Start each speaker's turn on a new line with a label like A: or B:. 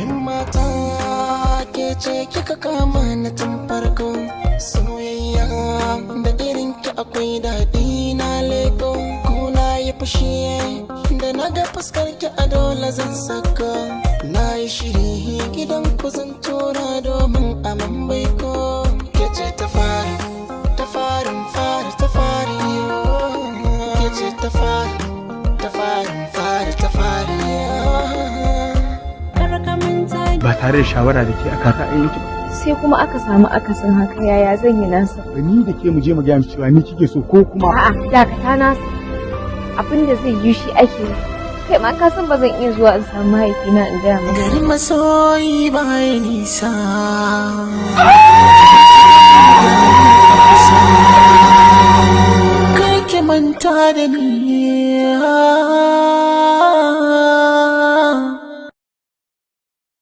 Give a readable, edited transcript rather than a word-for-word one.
A: himmata ke ce kika kama na tun farko soyayya da irin ki akwai daɗi na leko ko na yi fushi da na ga fuskar ki a dole zan saka na yi shiri gidan ku zan tura domin aman baiko ke ce ta fari ta farin fari ta fari ke ce ta fari ta farin fari ta fari
B: ba tare da shawara da ke aka ra'ayinki ba
C: sai kuma aka samu akasin haka yaya zan yi nasa
B: ni da ke mu je mu ga mu cewa ni kike so ko kuma
C: a'a dakata nasa abinda zai yi shi ake yi kai ma ka san ba zan iya zuwa in samu mahaifina in gaya masa
A: garin masoyi ba ya nisa kai ke manta da ni